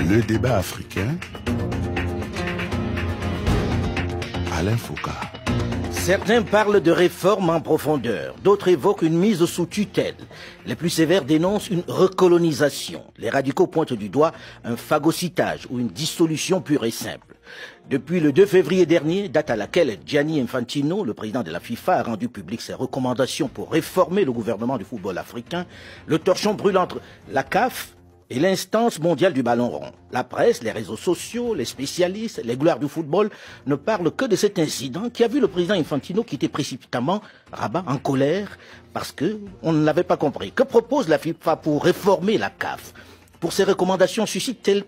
Le débat africain. Alain Foucault. Certains parlent de réformes en profondeur, d'autres évoquent une mise sous tutelle. Les plus sévères dénoncent une recolonisation. Les radicaux pointent du doigt un phagocytage ou une dissolution pure et simple. Depuis le 2 février dernier, date à laquelle Gianni Infantino, le président de la FIFA, a rendu public ses recommandations pour réformer le gouvernement du football africain, le torchon brûle entre la CAF et l'instance mondiale du ballon rond. La presse, les réseaux sociaux, les spécialistes, les gloires du football ne parlent que de cet incident qui a vu le président Infantino quitter précipitamment Rabat en colère parce qu'on ne l'avait pas compris. Que propose la FIFA pour réformer la CAF? Pourquoi ces recommandations suscitent-elles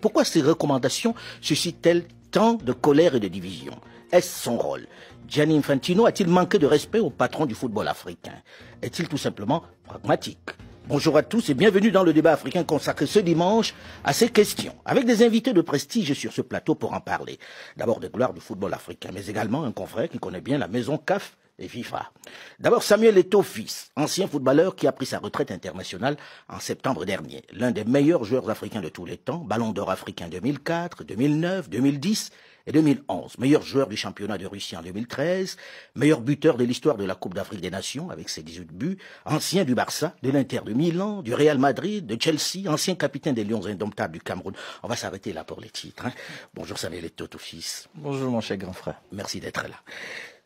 tant de colère et de division? Est-ce son rôle? Gianni Infantino a-t-il manqué de respect au patron du football africain? Est-il tout simplement pragmatique? Bonjour à tous et bienvenue dans le débat africain consacré ce dimanche à ces questions, avec des invités de prestige sur ce plateau pour en parler. D'abord des gloires du football africain, mais également un confrère qui connaît bien la maison CAF et FIFA. D'abord Samuel Eto'o fils, ancien footballeur qui a pris sa retraite internationale en septembre dernier. L'un des meilleurs joueurs africains de tous les temps, ballon d'or africain 2004, 2009, 2010 et 2011. Meilleur joueur du championnat de Russie en 2013, meilleur buteur de l'histoire de la Coupe d'Afrique des Nations avec ses 18 buts, ancien du Barça, de l'Inter de Milan, du Real Madrid, de Chelsea, ancien capitaine des Lions indomptables du Cameroun. On va s'arrêter là pour les titres. Bonjour Samuel Eto'o fils. Bonjour mon cher grand frère. Merci d'être là.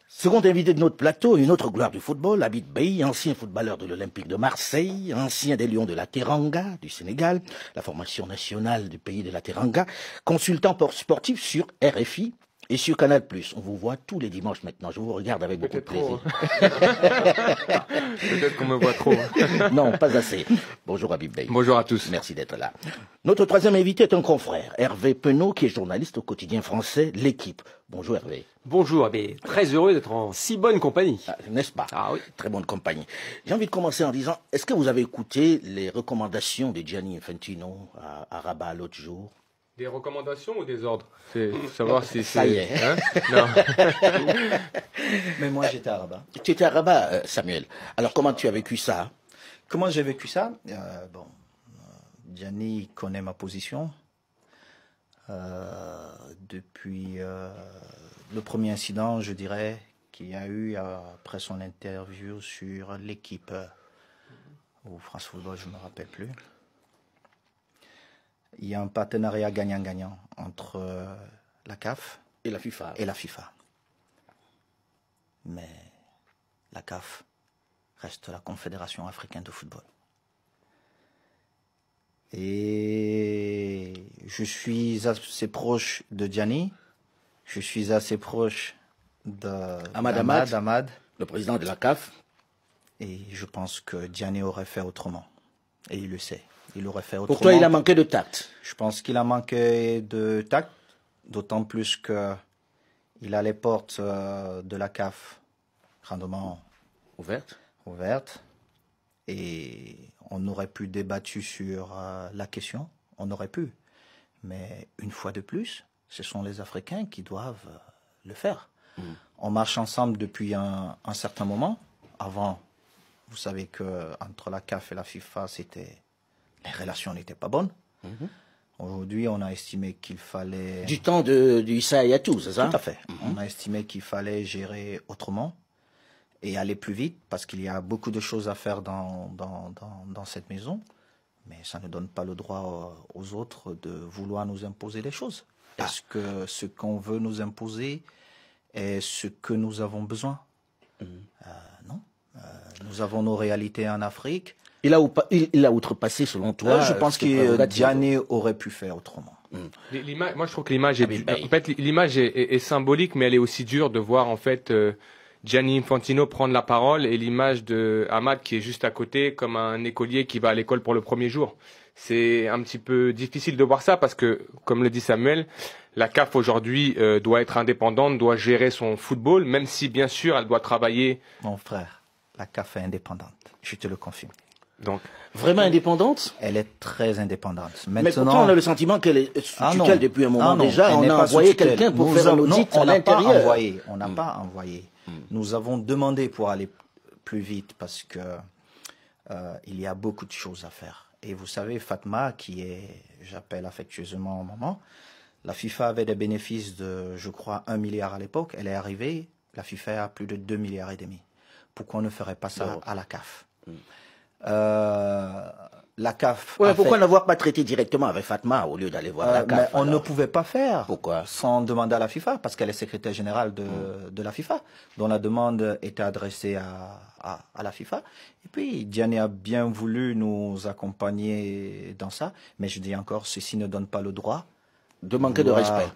Second invité de notre plateau, une autre gloire du football, Habib Beye, ancien footballeur de l'Olympique de Marseille, ancien des Lions de la Teranga, du Sénégal, la formation nationale du pays de la Teranga, consultant sportif sur RFI et sur Canal+. On vous voit tous les dimanches maintenant, je vous regarde avec beaucoup de plaisir. Peut-être qu'on me voit trop. Non, pas assez. Bonjour Habib Beye. Bonjour à tous. Merci d'être là. Notre troisième invité est un confrère, Hervé Penaud, qui est journaliste au quotidien français L'Équipe. Bonjour Hervé. Bonjour, mais très heureux d'être en si bonne compagnie. N'est-ce pas? Ah oui. Très bonne compagnie. J'ai envie de commencer en disant, est-ce que vous avez écouté les recommandations de Gianni Infantino à Rabat l'autre jour? Des recommandations ou des ordres? C'est savoir si c'est... Ça y est. Hein? Non. Mais moi j'étais à Rabat. Tu étais à Rabat, Samuel. Alors comment tu as vécu ça? Comment j'ai vécu ça? Gianni connaît ma position. Depuis le premier incident, je dirais, qu'il y a eu après son interview sur L'Équipe ou France Football, je ne me rappelle plus. Il y a un partenariat gagnant-gagnant entre la CAF et la FIFA. Mais la CAF reste la Confédération africaine de football. Et je suis assez proche de Gianni, je suis assez proche d'Ahmad, le président de la CAF. Et je pense que Gianni aurait fait autrement. Et il le sait. Il aurait fait autrement. Pour toi, il a manqué de tact? Je pense qu'il a manqué de tact, d'autant plus qu'il a les portes de la CAF grandement ouvertes. Et on aurait pu débattre sur la question, on aurait pu. Mais une fois de plus, ce sont les Africains qui doivent le faire. On marche ensemble depuis un certain moment. Avant, vous savez qu'entre la CAF et la FIFA, les relations n'étaient pas bonnes. Aujourd'hui, on a estimé qu'il fallait... Du temps du Issa Hayatou, c'est ça? Tout à fait. On a estimé qu'il fallait gérer autrement et aller plus vite, parce qu'il y a beaucoup de choses à faire dans cette maison, mais ça ne donne pas le droit aux autres de vouloir nous imposer les choses. Est-ce que ce qu'on veut nous imposer est ce que nous avons besoin? Non. Nous avons nos réalités en Afrique. Il a outrepassé, selon toi? Je pense que Gianni aurait pu faire autrement. Moi, je trouve que l'image est symbolique, mais elle est aussi dure de voir, en fait... Gianni Infantino prendre la parole et l'image de Ahmad qui est juste à côté comme un écolier qui va à l'école pour le premier jour. C'est un petit peu difficile de voir ça parce que, comme le dit Samuel, la CAF aujourd'hui doit être indépendante, doit gérer son football, même si bien sûr elle doit travailler. Mon frère, la CAF est indépendante, je te le confirme. Donc, vraiment indépendante? Elle est très indépendante. Maintenant, mais pourtant, on a le sentiment qu'elle est sous tutelle depuis un moment déjà. On a envoyé quelqu'un pour faire un audit à l'intérieur. On n'a pas envoyé. Nous avons demandé pour aller plus vite parce que il y a beaucoup de choses à faire. Et vous savez, Fatma, qui est, j'appelle affectueusement maman, la FIFA avait des bénéfices de, je crois, 1 milliard à l'époque. Elle est arrivée, la FIFA a plus de 2,5 milliards. Pourquoi on ne ferait pas ça à la CAF? La CAF. Ouais, pourquoi n'avoir pas traité directement avec Fatma au lieu d'aller voir la CAF? Mais on ne pouvait pas faire. Pourquoi? Sans demander à la FIFA, parce qu'elle est secrétaire générale de la FIFA, dont la demande était adressée à la FIFA. Et puis, Gianni a bien voulu nous accompagner dans ça, mais je dis encore, ceci ne donne pas le droit de manquer de respect.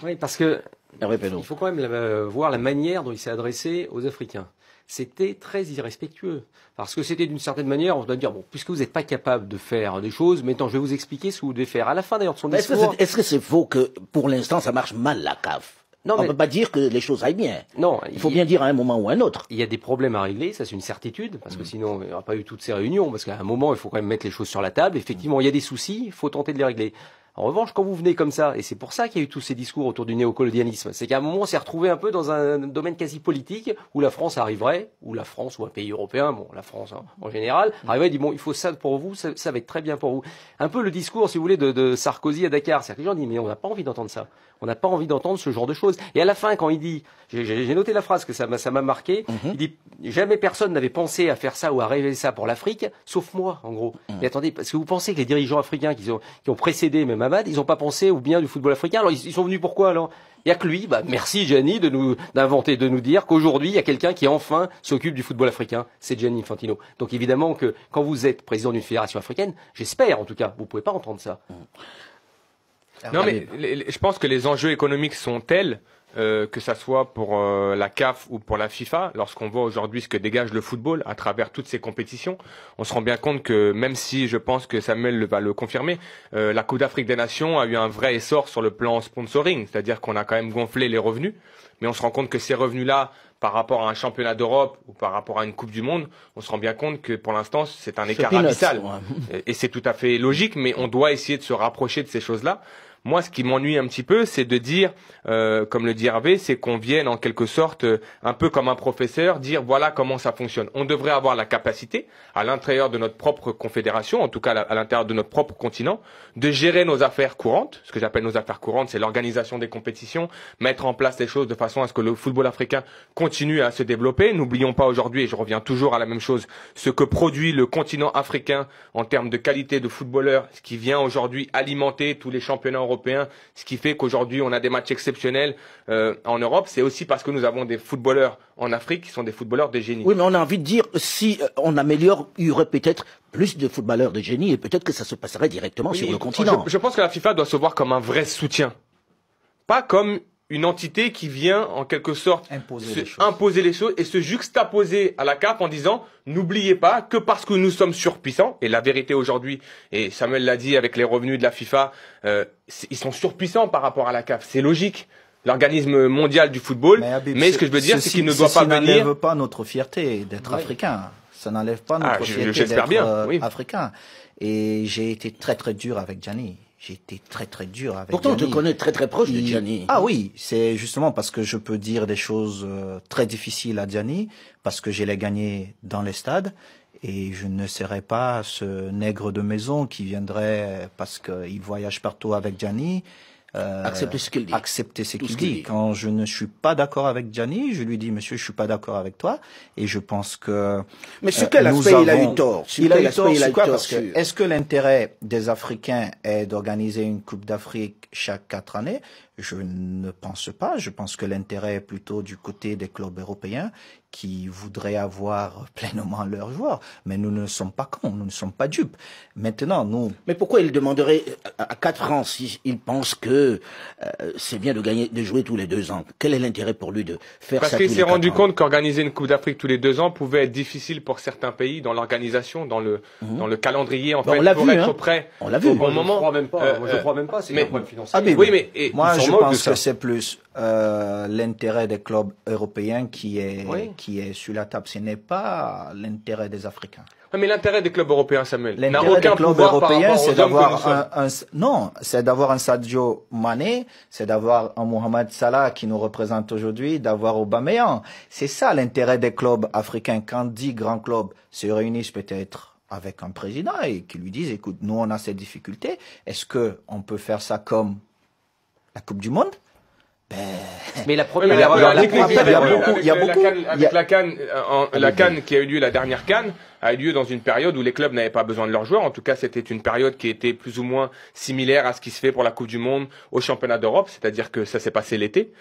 Oui, parce que il faut quand même voir la manière dont il s'est adressé aux Africains. C'était très irrespectueux. Parce que c'était d'une certaine manière, on doit dire, bon, puisque vous n'êtes pas capable de faire des choses, maintenant je vais vous expliquer ce que vous devez faire. À la fin d'ailleurs de son discours... Est-ce que c'est faux que pour l'instant ça marche mal la CAF? On ne peut pas dire que les choses aillent bien. Non, il faut bien dire à un moment ou à un autre. Il y a des problèmes à régler, ça c'est une certitude, parce que sinon il n'y aura pas eu toutes ces réunions, parce qu'à un moment il faut quand même mettre les choses sur la table. Effectivement, il y a des soucis, il faut tenter de les régler. En revanche, quand vous venez comme ça, et c'est pour ça qu'il y a eu tous ces discours autour du néocolonialisme, c'est qu'à un moment on s'est retrouvé un peu dans un domaine quasi politique où la France arriverait, ou la France ou un pays européen, bon la France en général, arriverait et dit bon il faut ça pour vous, ça va être très bien pour vous. Un peu le discours, si vous voulez, de Sarkozy à Dakar, c'est-à-dire que les gens disent mais on n'a pas envie d'entendre ça, on n'a pas envie d'entendre ce genre de choses. Et à la fin quand il dit, j'ai noté la phrase que ça m'a marqué, il dit jamais personne n'avait pensé à faire ça ou à rêver ça pour l'Afrique, sauf moi en gros. Mais attendez, parce que vous pensez que les dirigeants africains qui ont précédé même Hamad, ils n'ont pas pensé au bien du football africain. Alors ils sont venus pourquoi alors? Il n'y a que lui, merci Gianni de nous dire qu'aujourd'hui il y a quelqu'un qui enfin s'occupe du football africain, c'est Gianni Infantino. Donc évidemment que quand vous êtes président d'une fédération africaine, j'espère en tout cas, vous pouvez pas entendre ça. Non mais je pense que les enjeux économiques sont tels que ça soit pour la CAF ou pour la FIFA, lorsqu'on voit aujourd'hui ce que dégage le football à travers toutes ces compétitions, on se rend bien compte que même si je pense que Samuel va le confirmer, la Coupe d'Afrique des Nations a eu un vrai essor sur le plan sponsoring, c'est-à-dire qu'on a quand même gonflé les revenus, mais on se rend compte que ces revenus-là, par rapport à un championnat d'Europe ou par rapport à une Coupe du Monde, on se rend bien compte que pour l'instant c'est un écart abyssal. Et c'est tout à fait logique, mais on doit essayer de se rapprocher de ces choses-là. Moi, ce qui m'ennuie un petit peu, c'est de dire, comme le dit Hervé, c'est qu'on vienne en quelque sorte, un peu comme un professeur, dire voilà comment ça fonctionne. On devrait avoir la capacité, à l'intérieur de notre propre confédération, en tout cas à l'intérieur de notre propre continent, de gérer nos affaires courantes. Ce que j'appelle nos affaires courantes, c'est l'organisation des compétitions, mettre en place les choses de façon à ce que le football africain continue à se développer. N'oublions pas aujourd'hui, et je reviens toujours à la même chose, ce que produit le continent africain en termes de qualité de footballeurs, ce qui vient aujourd'hui alimenter tous les championnats européens, ce qui fait qu'aujourd'hui on a des matchs exceptionnels en Europe. C'est aussi parce que nous avons des footballeurs en Afrique qui sont des footballeurs de génie. Oui, mais on a envie de dire, si on améliore, il y aurait peut-être plus de footballeurs de génie et peut-être que ça se passerait directement sur le continent. Je pense que la FIFA doit se voir comme un vrai soutien, pas comme une entité qui vient en quelque sorte imposer les choses et se juxtaposer à la CAF en disant n'oubliez pas que parce que nous sommes surpuissants, et la vérité aujourd'hui, et Samuel l'a dit avec les revenus de la FIFA, ils sont surpuissants par rapport à la CAF, c'est logique. L'organisme mondial du football, mais ce que je veux dire, c'est qu'il ne doit pas venir... Ça n'enlève pas notre fierté d'être africain. Ça n'enlève pas notre fierté d'être africain. Et j'ai été très très dur avec Gianni. J'ai été très très dur avec Pourtant, Gianni. tu connais très très proche de Gianni. Ah oui, c'est justement parce que je peux dire des choses très difficiles à Gianni, parce que je l'ai gagné dans les stades, et je ne serais pas ce nègre de maison qui viendrait, parce qu'il voyage partout avec Gianni, accepter ce qu'il dit. Accepter ce qu'il dit. Quand je ne suis pas d'accord avec Gianni, je lui dis, monsieur, je suis pas d'accord avec toi. Et je pense que... Mais sur quel aspect il a eu tort? Il a eu tort, c'est quoi? Parce que, est-ce que l'intérêt des Africains est d'organiser une Coupe d'Afrique chaque 4 années? Je ne pense pas. Je pense que l'intérêt est plutôt du côté des clubs européens qui voudraient avoir pleinement leurs joueurs. Mais nous ne sommes pas cons, nous ne sommes pas dupes. Maintenant, nous... Mais pourquoi il demanderait à 4 ans s'il pense que c'est bien de jouer tous les 2 ans? Quel est l'intérêt pour lui de faire ça? Parce qu'il s'est rendu compte qu'organiser une Coupe d'Afrique tous les 2 ans pouvait être difficile pour certains pays dans l'organisation, dans le calendrier, en fait, pour être prêt au bon moment. Moi, je crois même pas. C'est un problème financier. Oui, mais moi, je pense que c'est plus l'intérêt des clubs européens qui est sur la table. Ce n'est pas l'intérêt des Africains. Mais l'intérêt des clubs européens, Samuel, n'a l'intérêt aucun des clubs pouvoir européens, c'est d'avoir non, c'est d'avoir un Sadio Mané, c'est d'avoir un Mohamed Salah qui nous représente aujourd'hui, d'avoir Aubameyang. C'est ça l'intérêt des clubs africains. Quand 10 grands clubs se réunissent peut-être avec un président et qui lui disent, écoute, nous on a ces difficultés, est-ce que on peut faire ça comme la Coupe du Monde? Mais la première, la CAN qui a eu lieu, la dernière CAN, a eu lieu dans une période où les clubs n'avaient pas besoin de leurs joueurs. En tout cas, c'était une période qui était plus ou moins similaire à ce qui se fait pour la Coupe du Monde au championnat d'Europe, c'est-à-dire que ça s'est passé l'été.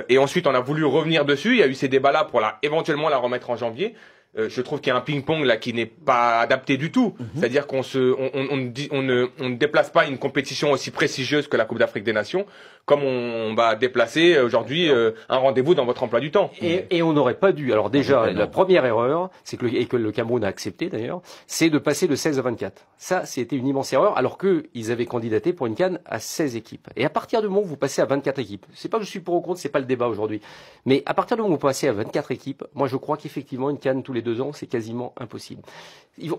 Et ensuite, on a voulu revenir dessus. Il y a eu ces débats-là pour éventuellement la remettre en janvier. Je trouve qu'il y a un ping-pong là qui n'est pas adapté du tout. C'est-à-dire qu'on ne déplace pas une compétition aussi prestigieuse que la Coupe d'Afrique des Nations, comme on va déplacer aujourd'hui un rendez-vous dans votre emploi du temps. Et on n'aurait pas dû. Alors déjà, la première erreur, c'est que le Cameroun a accepté d'ailleurs, c'est de passer de 16 à 24. Ça, c'était une immense erreur, alors qu'ils avaient candidaté pour une CAN à 16 équipes. Et à partir du moment où vous passez à 24 équipes, c'est pas que je suis pour ou contre, c'est pas le débat aujourd'hui, mais à partir du moment où vous passez à 24 équipes, moi je crois qu'effectivement une CAN tous les 2 ans, c'est quasiment impossible.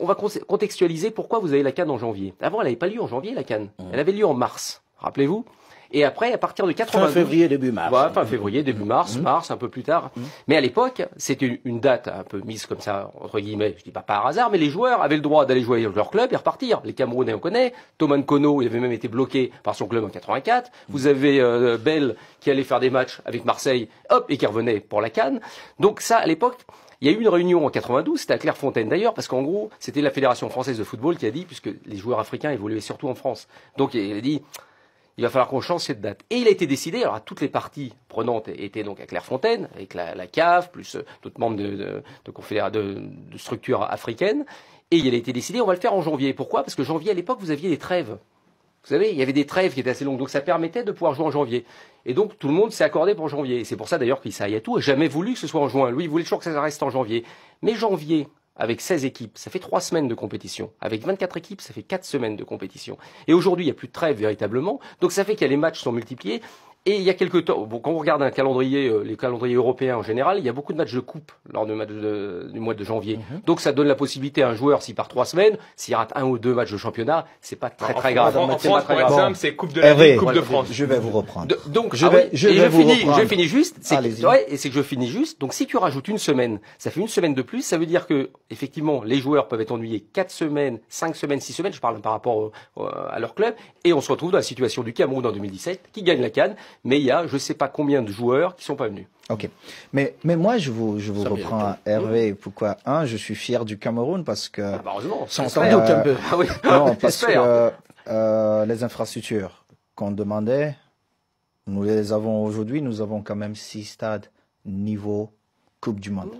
On va contextualiser pourquoi vous avez la CAN en janvier. Avant, elle n'avait pas lieu en janvier, la CAN. Elle avait lieu en mars. Rappelez-vous. Et après, à partir de 92... Fin février, début mars. Voilà, fin février, début mars, mars, un peu plus tard. Mais à l'époque, c'était une date un peu mise comme ça, entre guillemets, je dis pas par hasard, mais les joueurs avaient le droit d'aller jouer leur club et repartir. Les Camerounais, on connaît. Thomas Nkono, il avait même été bloqué par son club en 84. Vous avez Bell qui allait faire des matchs avec Marseille, hop, et qui revenait pour la CAN. Donc ça, à l'époque... Il y a eu une réunion en 92, c'était à Clairefontaine d'ailleurs, parce qu'en gros, c'était la Fédération française de football qui a dit, puisque les joueurs africains évoluaient surtout en France. Donc il a dit, il va falloir qu'on change cette date. Et il a été décidé, alors toutes les parties prenantes étaient donc à Clairefontaine, avec la CAF, plus d'autres membres de structures africaines, et il a été décidé, on va le faire en janvier. Pourquoi? Parce que janvier, à l'époque, vous aviez des trêves. Vous savez, il y avait des trêves qui étaient assez longues, donc ça permettait de pouvoir jouer en janvier. Et donc tout le monde s'est accordé pour janvier. Et c'est pour ça d'ailleurs qu'Issa Hayatou n'a jamais voulu que ce soit en juin. Lui, il voulait toujours que ça reste en janvier. Mais janvier, avec 16 équipes, ça fait 3 semaines de compétition. Avec 24 équipes, ça fait 4 semaines de compétition. Et aujourd'hui, il n'y a plus de trêve véritablement. Donc ça fait que les matchs sont multipliés. Et il y a quelques temps, bon, quand on regarde un calendrier, les calendriers européens en général, il y a beaucoup de matchs de coupe lors du mois de janvier. Donc ça donne la possibilité à un joueur, s'il part 3 semaines, s'il rate 1 ou 2 matchs de championnat, c'est pas très grave. En France, pour être simple, c'est Coupe de la Ligue, Coupe de France. Je vais vous reprendre. Donc je finis juste. C'est que je finis juste. Donc si tu rajoutes une semaine, ça fait une semaine de plus. Ça veut dire que effectivement, les joueurs peuvent être ennuyés 4 semaines, 5 semaines, 6 semaines. Je parle par rapport à leur club. Et on se retrouve dans la situation du Cameroun en 2017, qui gagne la CAN. Mais il y a je ne sais pas combien de joueurs qui ne sont pas venus. Ok. Mais moi, je vous reprends, Hervé. Pourquoi? Je suis fier du Cameroun parce que... heureusement. Sans doute un peu. Ah oui. Non, parce que les infrastructures qu'on demandait, nous les avons aujourd'hui. Nous avons quand même 6 stades niveau Coupe du Monde.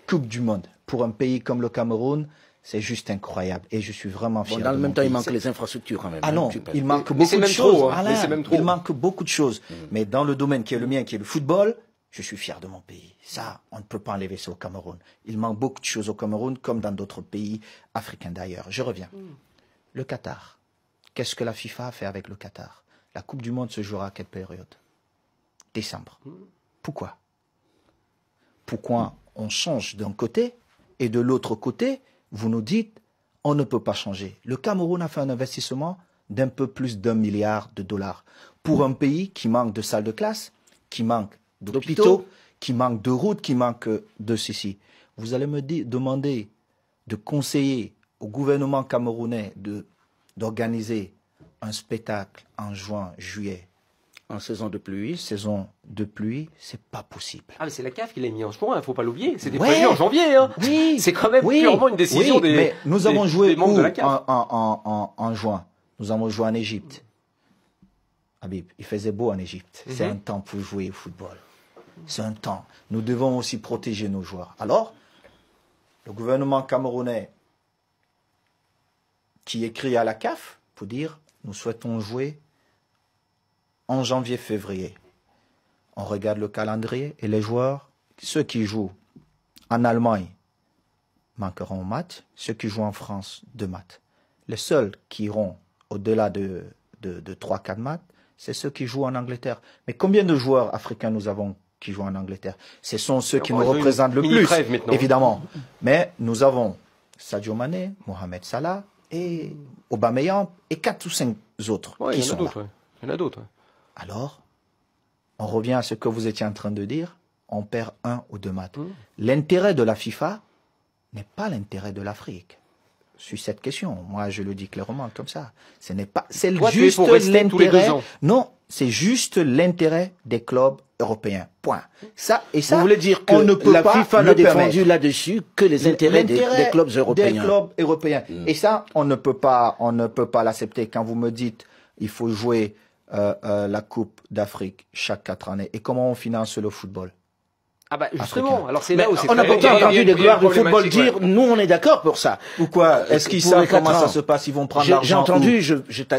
Coupe du Monde. Pour un pays comme le Cameroun, c'est juste incroyable. Et je suis vraiment fier. Dans le même temps, il manque les infrastructures quand même. Ah non, il manque beaucoup de choses. Il manque beaucoup de choses. Mm. Mais dans le domaine qui est le mien, qui est le football, je suis fier de mon pays. Ça, on ne peut pas enlever ça au Cameroun. Il manque beaucoup de choses au Cameroun, comme dans d'autres pays africains d'ailleurs. Je reviens. Le Qatar. Qu'est-ce que la FIFA a fait avec le Qatar? La Coupe du Monde se jouera à quelle période? Décembre. Pourquoi? Pourquoi on change d'un côté et de l'autre côté, vous nous dites, on ne peut pas changer. Le Cameroun a fait un investissement d'un peu plus d'$1 milliard pour un pays qui manque de salles de classe, qui manque d'hôpitaux, qui manque de routes, qui manque de ceci. Vous allez me demander de conseiller au gouvernement camerounais d'organiser un spectacle en juin, juillet. En saison de pluie. Saison de pluie, c'est pas possible. Ah, mais c'est la CAF qui l'a mis en juin, faut pas l'oublier. C'était prévu en janvier, hein. Oui. C'est quand même purement une décision des. Mais nous avons joué membres de la CAF. en juin. Nous avons joué en Égypte. Habib, il faisait beau en Égypte. C'est un temps pour jouer au football. C'est un temps. Nous devons aussi protéger nos joueurs. Alors, le gouvernement camerounais qui écrit à la CAF pour dire, nous souhaitons jouer en janvier-février. On regarde le calendrier et les joueurs, ceux qui jouent en Allemagne manqueront au match, ceux qui jouent en France 2 matchs. Les seuls qui iront au-delà de 3-4 matchs, c'est ceux qui jouent en Angleterre. Mais combien de joueurs africains nous avons qui jouent en Angleterre? Ce sont ceux qui nous représentent le plus, évidemment. Mais nous avons Sadio Mané, Mohamed Salah et Aubameyang et 4 ou 5 autres qui sont là. Il y en a d'autres. Alors, on revient à ce que vous étiez en train de dire. On perd 1 ou 2 matchs. L'intérêt de la FIFA n'est pas l'intérêt de l'Afrique. Sur cette question, moi je le dis clairement comme ça. Ce n'est pas, c'est juste l'intérêt. Non, c'est juste l'intérêt des clubs européens. Point. Ça et ça. Vous voulez dire que on ne peut la pas FIFA n'a défendu là-dessus que les intérêts des clubs européens. Des clubs européens. Et ça, on ne peut pas l'accepter. Quand vous me dites, il faut jouer la Coupe d'Afrique chaque 4 années. Et comment on finance le football? Ah bah justement, alors c'est là où c'est on a pourtant entendu des gloires du football dire nous on est d'accord pour ça. Pourquoi? Est-ce qu'ils savent comment ça se passe? Ils vont prendre l'argent. J'ai entendu,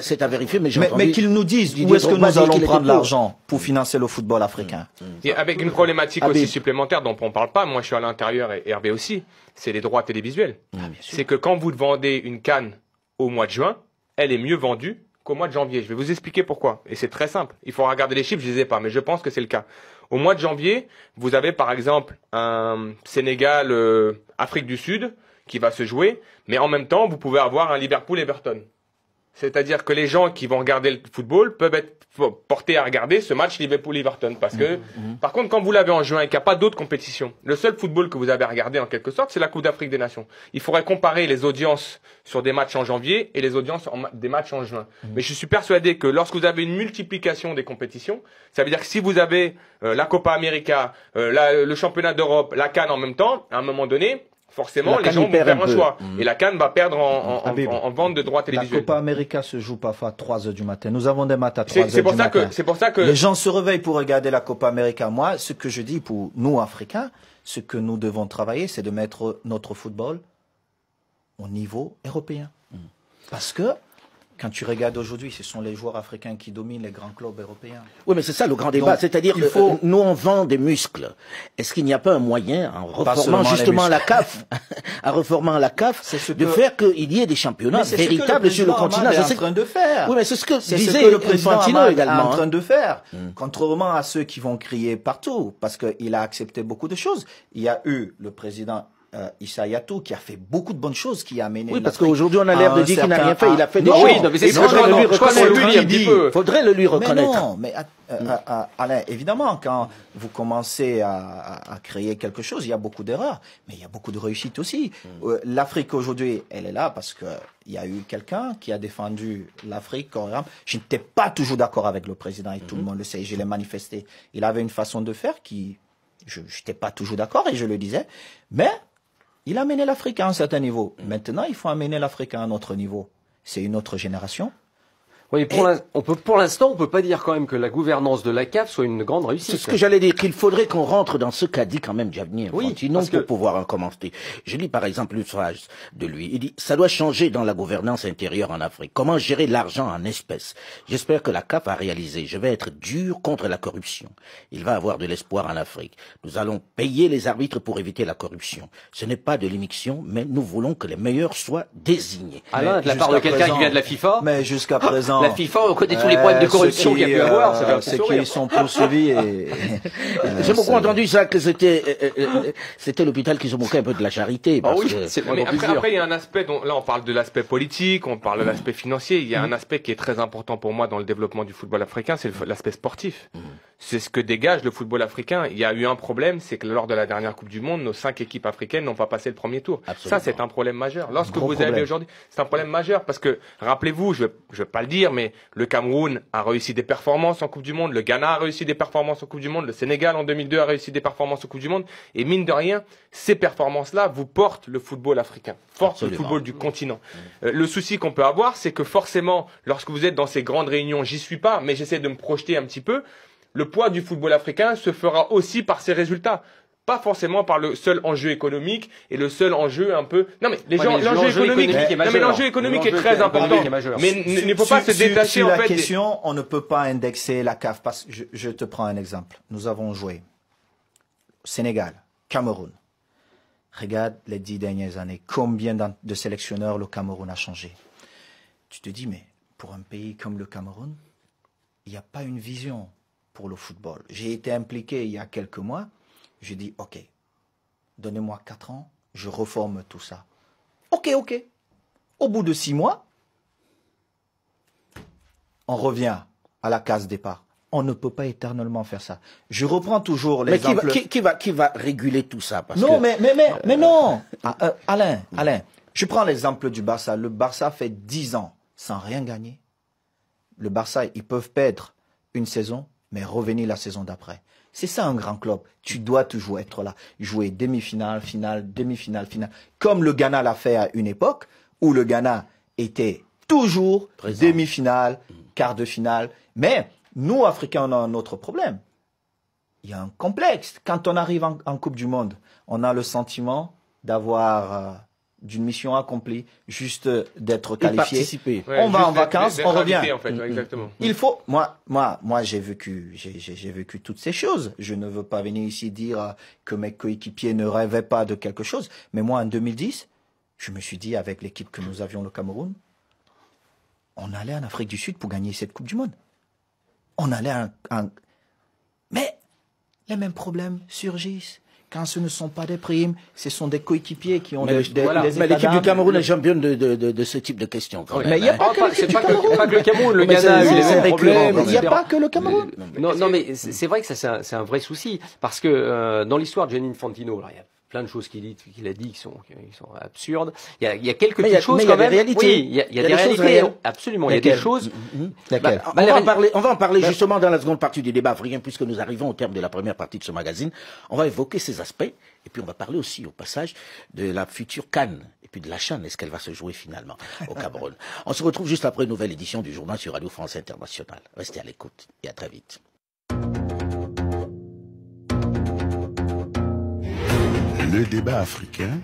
c'est à vérifier, mais j'ai entendu. Mais qu'ils nous disent où est-ce que nous allons prendre l'argent pour financer le football africain. Et avec une problématique aussi supplémentaire dont on parle pas, moi je suis à l'intérieur et Hervé aussi, c'est les droits télévisuels. C'est que quand vous vendez une CAN au mois de juin, elle est mieux vendue qu'au mois de janvier. Je vais vous expliquer pourquoi. Et c'est très simple. Il faut regarder les chiffres, je les ai pas, mais je pense que c'est le cas. Au mois de janvier, vous avez par exemple un Sénégal Afrique du Sud qui va se jouer, mais en même temps, vous pouvez avoir un Liverpool-Everton. C'est-à-dire que les gens qui vont regarder le football peuvent être portés à regarder ce match Liverpool-Everton. Parce que, par contre, quand vous l'avez en juin et qu'il n'y a pas d'autres compétitions, le seul football que vous avez regardé en quelque sorte, c'est la Coupe d'Afrique des Nations. Il faudrait comparer les audiences sur des matchs en janvier et les audiences des matchs en juin. Mais je suis persuadé que lorsque vous avez une multiplication des compétitions, ça veut dire que si vous avez la Copa América, le championnat d'Europe, la CAN en même temps, à un moment donné, forcément, les gens vont faire un choix. Et la CAN va perdre en vente de droits télévisuels. La Copa América se joue parfois à 3 heures du matin. Nous avons des matchs à 3 heures du matin. C'est pour ça que les gens se réveillent pour regarder la Copa América. Moi, ce que je dis pour nous, Africains, ce que nous devons travailler, c'est de mettre notre football au niveau européen. Parce que, quand tu regardes aujourd'hui, ce sont les joueurs africains qui dominent les grands clubs européens. Oui, mais c'est ça le grand débat. C'est-à-dire, nous, on vend des muscles. Est-ce qu'il n'y a pas un moyen, en reformant justement la CAF, de faire qu'il y ait des championnats véritables sur le continent? C'est ce que le président est en train de faire. Oui, mais c'est ce que disait le président Infantino également. Est en train de faire. Contrairement à ceux qui vont crier partout, parce qu'il a accepté beaucoup de choses. Il y a eu le président Issa Hayatou qui a fait beaucoup de bonnes choses, qui a amené. Oui, parce qu'aujourd'hui on a l'air de dire qu'il n'a rien fait. Il a fait des choses. Oui, mais c'est ce faudrait le lui reconnaître. Mais non, mais Alain, évidemment, quand vous commencez à créer quelque chose, il y a beaucoup d'erreurs, mais il y a beaucoup de réussites aussi. L'Afrique aujourd'hui, elle est là parce que il y a eu quelqu'un qui a défendu l'Afrique. Je n'étais pas toujours d'accord avec le président et tout le monde le sait. Je l'ai manifesté. Il avait une façon de faire qui, je n'étais pas toujours d'accord et je le disais, mais il a amené l'Afrique à un certain niveau. Maintenant, il faut amener l'Afrique à un autre niveau. C'est une autre génération. Oui, pour l'instant, on peut pas dire quand même que la gouvernance de la CAF soit une grande réussite. C'est ce que j'allais dire, qu'il faudrait qu'on rentre dans ce qu'a dit quand même Gianni Infantino pour pouvoir en commenter. Je lis par exemple une phrase de lui. Il dit, ça doit changer dans la gouvernance intérieure en Afrique. Comment gérer l'argent en espèces? J'espère que la CAF a réalisé. Je vais être dur contre la corruption. Il va avoir de l'espoir en Afrique. Nous allons payer les arbitres pour éviter la corruption. Ce n'est pas de l'immixtion, mais nous voulons que les meilleurs soient désignés. Alain, de la part de quelqu'un qui vient de la FIFA. Mais jusqu'à présent, la FIFA, on connaît tous les problèmes de corruption qu'il y a pu avoir. Ceux qui sont poursuivis j'ai beaucoup entendu ça, que c'était l'hôpital qui se moquait un peu de la charité. Ah oui, mais après, il y a un aspect dont, là, on parle de l'aspect politique, on parle de l'aspect financier. Il y a un aspect qui est très important pour moi dans le développement du football africain, c'est l'aspect sportif. C'est ce que dégage le football africain. Il y a eu un problème, c'est que lors de la dernière Coupe du Monde, nos 5 équipes africaines n'ont pas passé le premier tour. Absolument. Ça, c'est un problème majeur. Lorsque vous avez aujourd'hui, c'est un problème majeur parce que, rappelez-vous, je vais pas le dire, mais le Cameroun a réussi des performances en Coupe du Monde, le Ghana a réussi des performances en Coupe du Monde, le Sénégal en 2002 a réussi des performances en Coupe du Monde, et mine de rien, ces performances-là vous portent le football africain, portent le football du continent. Le souci qu'on peut avoir, c'est que forcément, lorsque vous êtes dans ces grandes réunions, j'y suis pas, mais j'essaie de me projeter un petit peu, le poids du football africain se fera aussi par ses résultats. Pas forcément par le seul enjeu économique et le seul enjeu un peu. Non mais l'enjeu économique est très important. Mais il ne faut pas se détacher en fait. Sur la question, on ne peut pas indexer la CAF. Parce que je te prends un exemple. Nous avons joué Sénégal, Cameroun. Regarde les 10 dernières années. Combien de sélectionneurs le Cameroun a changé? Tu te dis, mais pour un pays comme le Cameroun, il n'y a pas une vision pour le football. J'ai été impliqué il y a quelques mois. J'ai dit, OK, donnez-moi 4 ans, je reforme tout ça. OK. Au bout de 6 mois, on revient à la case départ. On ne peut pas éternellement faire ça. Je reprends toujours l'exemple... Mais qui va réguler tout ça Non, mais non Alain, je prends l'exemple du Barça. Le Barça fait 10 ans sans rien gagner. Le Barça, ils peuvent perdre une saison, mais revenir la saison d'après. C'est ça un grand club. Tu dois toujours être là. Jouer demi-finale, finale, demi-finale, finale. Comme le Ghana l'a fait à une époque, où le Ghana était toujours demi-finale, quart de finale. Mais nous, Africains, on a un autre problème. Il y a un complexe. Quand on arrive en Coupe du Monde, on a le sentiment d'avoir d'une mission accomplie, juste d'être qualifié. Ouais, on va en vacances, on revient. En fait, exactement. Il faut. Moi, j'ai vécu toutes ces choses. Je ne veux pas venir ici dire que mes coéquipiers ne rêvaient pas de quelque chose. Mais moi, en 2010, je me suis dit avec l'équipe que nous avions le Cameroun, on allait en Afrique du Sud pour gagner cette Coupe du Monde. On allait Mais les mêmes problèmes surgissent. Quand ce ne sont pas des primes, ce sont des coéquipiers qui ont mais l'équipe du Cameroun est championne de ce type de questions. Mais il n'y a pas que le Cameroun. Le Ghana a eu les mêmes problèmes. Il n'y a pas que le Cameroun. Non, mais c'est vrai que ça, c'est un vrai souci. Parce que dans l'histoire de Gianni Infantino, alors, il y a plein de choses qu'il a dit qui sont absurdes. Il y a quelques petites choses quand même. Oui, il y a des réalités. Absolument. Il y a des choses. On va en parler justement dans la seconde partie du débat africain, puisque nous arrivons au terme de la première partie de ce magazine. On va évoquer ces aspects, et puis on va parler aussi au passage de la future CAN, et puis de la CHAN, est-ce qu'elle va se jouer finalement au Cameroun. On se retrouve juste après une nouvelle édition du journal sur Radio France Internationale. Restez à l'écoute, et à très vite. Le débat africain,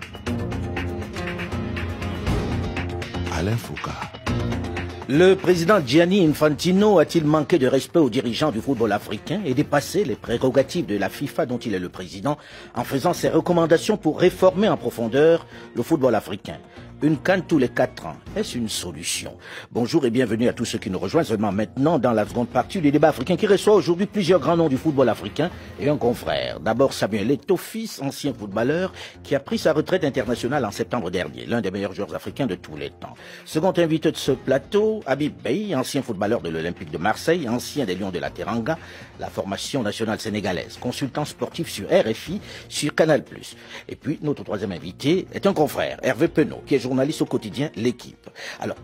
Alain Foucault. Le président Gianni Infantino a-t-il manqué de respect aux dirigeants du football africain et dépassé les prérogatives de la FIFA dont il est le président en faisant ses recommandations pour réformer en profondeur le football africain? Une CAN tous les 4 ans, est-ce une solution? Bonjour et bienvenue à tous ceux qui nous rejoignent seulement maintenant dans la seconde partie du débat africain qui reçoit aujourd'hui plusieurs grands noms du football africain et un confrère. D'abord Samuel Eto'o, fils, ancien footballeur, qui a pris sa retraite internationale en septembre dernier, l'un des meilleurs joueurs africains de tous les temps. Second invité de ce plateau, Habib Beye, ancien footballeur de l'Olympique de Marseille, ancien des Lions de la Teranga, la formation nationale sénégalaise, consultant sportif sur RFI, sur Canal+. Et puis notre troisième invité est un confrère, Hervé Penaud, qui est journaliste au quotidien L'Équipe. Alors,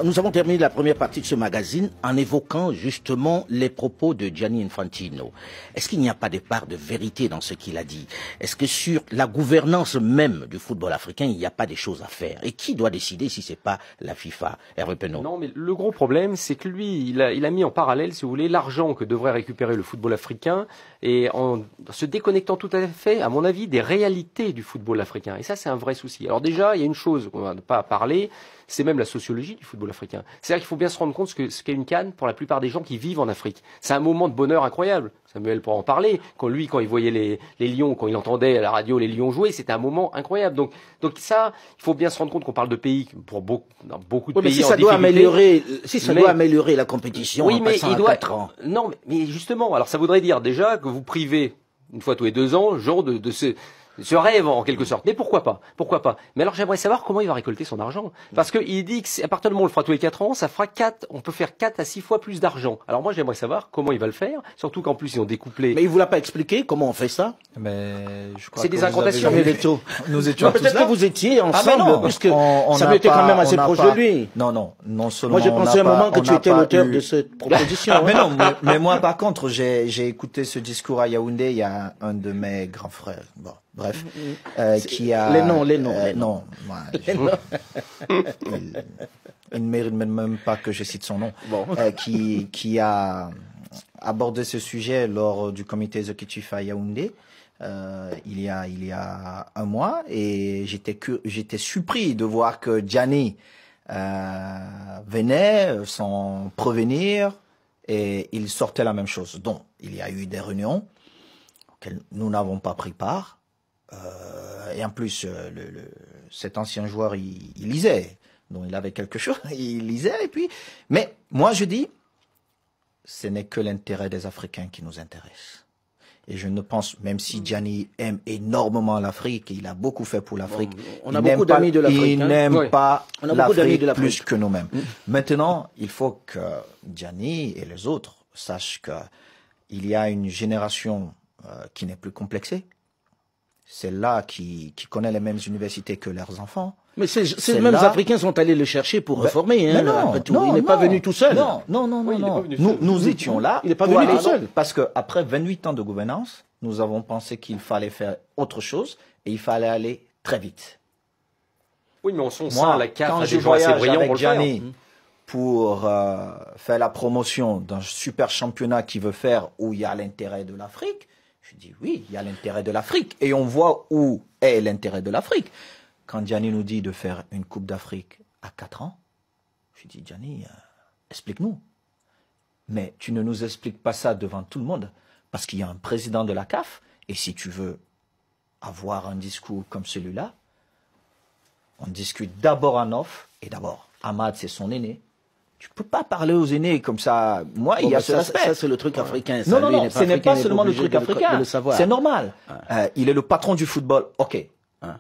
nous avons terminé la première partie de ce magazine en évoquant justement les propos de Gianni Infantino. Est-ce qu'il n'y a pas de part de vérité dans ce qu'il a dit? Est-ce que sur la gouvernance même du football africain, il n'y a pas des choses à faire? Et qui doit décider si c'est pas la FIFA? Hervé Penaud. Non, mais le gros problème, c'est que lui, il a mis en parallèle, si vous voulez, l'argent que devrait récupérer le football africain et en se déconnectant tout à fait, à mon avis, des réalités du football africain. Et ça, c'est un vrai souci. Alors déjà, il y a une chose qu'on va pas parler, c'est même la sociologie du football africain. C'est-à-dire qu'il faut bien se rendre compte ce qu'est une CAN pour la plupart des gens qui vivent en Afrique. C'est un moment de bonheur incroyable. Samuel pourra en parler. Quand il voyait les Lions, quand il entendait à la radio les Lions jouer, c'était un moment incroyable. Donc ça, il faut bien se rendre compte qu'on parle de pays, dans beaucoup de pays mais si en ça doit difficulté. doit améliorer la compétition en passant à 4 ans. Non, mais justement, alors ça voudrait dire déjà que vous privez, une fois tous les 2 ans, genre de ce rêve en quelque sorte. Mais pourquoi pas? Mais alors j'aimerais savoir comment il va récolter son argent. Parce qu'il dit qu'à partir du moment où on le fera tous les 4 ans, ça fera on peut faire 4 à 6 fois plus d'argent. Alors moi j'aimerais savoir comment il va le faire, surtout qu'en plus ils ont découplé. Mais il vous l'a pas expliqué comment on fait ça? Mais je crois c'est des incantations. Nous étions peut-être que vous étiez ensemble, puisque ça m'était quand même assez proche de lui. Non seulement. Moi j'ai pensé un moment que tu étais l'auteur de cette proposition. Mais non, mais moi par contre j'ai écouté ce discours à Yaoundé, il y a un de mes grands frères. Bon. Bref, qui a... Les noms. Non, il ne mérite même pas que je cite son nom. Bon. Qui a abordé ce sujet lors du comité exécutif à Yaoundé il y a un mois, et j'étais surpris de voir que Gianni venait sans prévenir, et il sortait la même chose. Donc, il y a eu des réunions auxquelles nous n'avons pas pris part. Et en plus, cet ancien joueur, il lisait. Donc, il avait quelque chose, il lisait. Et puis, mais moi, je dis, ce n'est que l'intérêt des Africains qui nous intéresse. Et je ne pense, même si Gianni aime énormément l'Afrique, il a beaucoup fait pour l'Afrique. On a beaucoup d'amis de l'Afrique. Il n'aime pas l'Afrique plus que nous-mêmes. Maintenant, il faut que Gianni et les autres sachent qu'il y a une génération qui n'est plus complexée. Celle-là qui connaît les mêmes universités que leurs enfants. Mais ces mêmes Africains sont allés le chercher pour réformer. Hein, il n'est pas venu tout seul. Non. Nous étions là. Il n'est pas venu tout seul. Parce qu'après 28 ans de gouvernance, nous avons pensé qu'il fallait faire autre chose et il fallait aller très vite. Oui, mais on son sein, la CAF quand je voyage avec Gianni pour faire la promotion d'un super championnat qu'il veut faire où il y a l'intérêt de l'Afrique, je dis oui, il y a l'intérêt de l'Afrique. Et on voit où est l'intérêt de l'Afrique. Quand Gianni nous dit de faire une Coupe d'Afrique à 4 ans, je dis Gianni, explique-nous. Mais tu ne nous expliques pas ça devant tout le monde, parce qu'il y a un président de la CAF, et si tu veux avoir un discours comme celui-là, on discute d'abord en off, et d'abord, Ahmad, c'est son aîné. Tu peux pas parler aux aînés comme ça. Moi, il y a ce respect. Ça, c'est le truc africain. Non, ce n'est pas seulement le truc africain. C'est normal. Il est le patron du football, ok.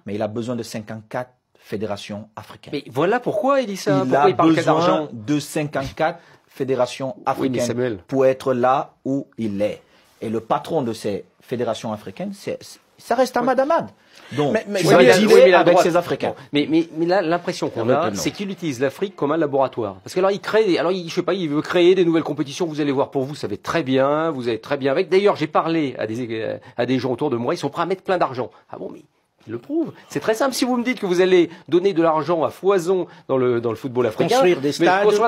Mais il a besoin de 54 fédérations africaines. Mais voilà pourquoi il dit ça. Il a besoin de 54 fédérations africaines pour être là où il est. Et le patron de ces fédérations africaines, ça reste Ahmad Ahmad. Donc, il va dealer avec ces Africains. Mais là, l'impression qu'on a, c'est qu'il utilise l'Afrique comme un laboratoire. Parce que alors, je sais pas, il veut créer des nouvelles compétitions. Vous allez voir, pour vous, ça va être très bien. Vous allez très bien avec. D'ailleurs, j'ai parlé à des gens autour de moi. Ils sont prêts à mettre plein d'argent. Ah bon, mais il le prouve. C'est très simple. Si vous me dites que vous allez donner de l'argent à foison dans le football africain, construire des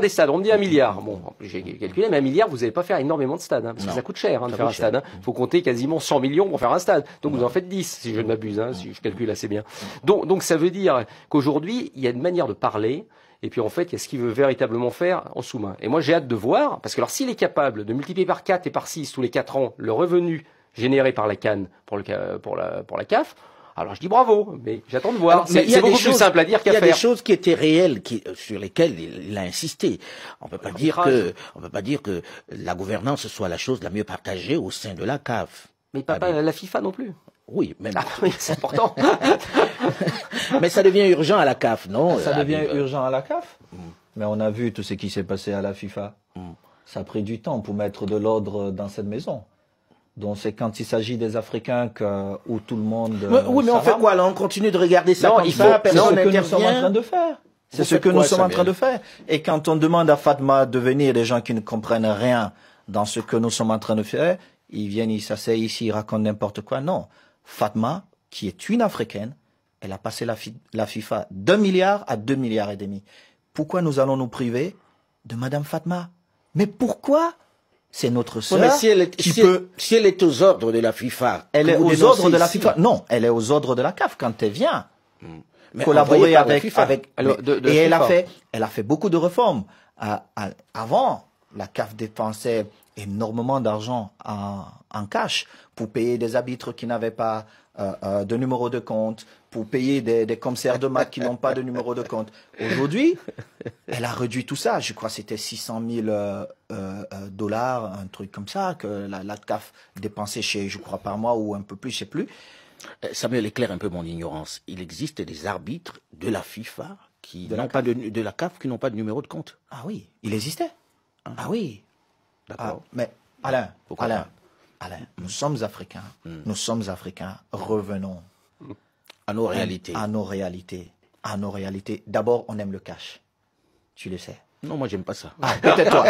stades. On me dit 1 milliard. Bon, j'ai calculé, mais 1 milliard, vous n'allez pas faire énormément de stades, parce que ça coûte cher de faire un stade. Il faut compter quasiment 100 millions pour faire un stade. Donc vous en faites 10, si je ne m'abuse, si je calcule assez bien. Donc ça veut dire qu'aujourd'hui, il y a une manière de parler. Et puis en fait, il y a ce qu'il veut véritablement faire en sous-main. Et moi, j'ai hâte de voir, parce que alors s'il est capable de multiplier par 4 et par 6 tous les 4 ans le revenu généré par la CAN pour la CAF, alors je dis bravo, mais j'attends de voir. C'est beaucoup plus simple à dire qu'à faire. Il y a des choses qui étaient réelles, sur lesquelles il a insisté. On peut pas dire que la gouvernance soit la chose la mieux partagée au sein de la CAF. Mais pas la FIFA non plus. Oui, même. C'est important. Mais ça devient urgent à la CAF, non? Ça devient urgent à la CAF. Mais on a vu tout ce qui s'est passé à la FIFA. Ça a pris du temps pour mettre de l'ordre dans cette maison. Donc c'est quand il s'agit des Africains où tout le monde... Oui, mais on fait quoi là? On continue de regarder ça comme ça, personne n'intervient. C'est ce que nous sommes en train de faire. C'est ce que nous sommes en train de faire. Et quand on demande à Fatma de venir, des gens qui ne comprennent rien dans ce que nous sommes en train de faire, ils viennent, ils s'asseyent ici, ils racontent n'importe quoi. Non. Fatma, qui est une Africaine, elle a passé la FIFA d'1 milliard à 2 milliards et demi. Pourquoi nous allons nous priver de Madame Fatma? Mais pourquoi? C'est notre sœur si elle est aux ordres de la FIFA. Elle est aux ordres de la FIFA. Non, elle est aux ordres de la CAF quand elle vient collaborer avec et elle a fait beaucoup de réformes. Avant, la CAF dépensait énormément d'argent en cash pour payer des arbitres qui n'avaient pas de numéro de compte, pour payer des commissaires de maths qui n'ont pas de numéro de compte. Aujourd'hui, elle a réduit tout ça. Je crois que c'était 600 000 dollars, un truc comme ça, que la CAF dépensait je crois, par mois ou un peu plus, je sais plus. Samuel, éclaire un peu mon ignorance. Il existe des arbitres de la FIFA de la CAF qui n'ont pas de numéro de compte. Ah oui, il existait. Ah oui. D'accord. Mais Alain, nous sommes Africains. Nous sommes Africains. Revenons à nos réalités. À nos réalités. D'abord, on aime le cash. Tu le sais. Non, moi, j'aime pas ça. Ah, peut-être toi.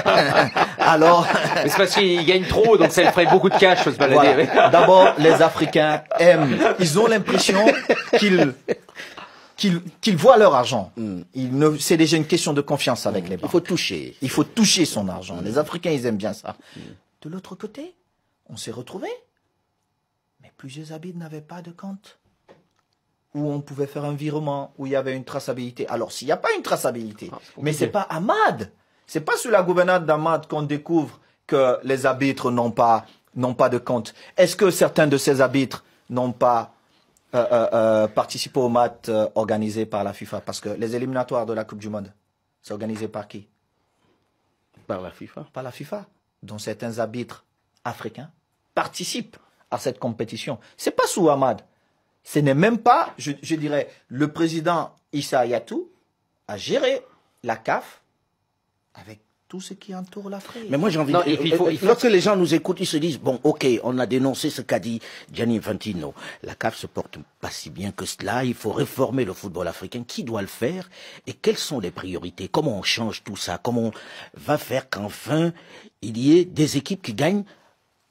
Alors. Mais c'est parce qu'ils gagnent trop, donc ça leur ferait beaucoup de cash, faut se balader. Voilà. D'abord, les Africains aiment. Ils ont l'impression qu'ils voient leur argent. C'est déjà une question de confiance avec les banques. Il faut toucher son argent. Les Africains, ils aiment bien ça. De l'autre côté, on s'est retrouvés. Mais plusieurs arbitres n'avaient pas de compte. Où on pouvait faire un virement, où il y avait une traçabilité. Alors, s'il n'y a pas une traçabilité, mais c'est pas Ahmad. C'est pas sous la gouvernance d'Ahmad qu'on découvre que les arbitres n'ont pas de compte. Est-ce que certains de ces arbitres n'ont pas participé au match organisé par la FIFA? Parce que les éliminatoires de la Coupe du Monde, c'est organisé par qui? Par la FIFA. Par la FIFA. dont certains arbitres africains participent à cette compétition. C'est pas sous Hamad. Ce n'est même pas, je dirais, le président Issa Hayatou a géré la CAF avec tout ce qui entoure l'Afrique. Mais moi j'ai envie de... Lorsque les gens nous écoutent, ils se disent, bon ok, on a dénoncé ce qu'a dit Gianni Infantino. La CAF se porte pas si bien que cela, il faut réformer le football africain. Qui doit le faire? Et quelles sont les priorités? Comment on change tout ça? Comment on va faire qu'enfin il y ait des équipes qui gagnent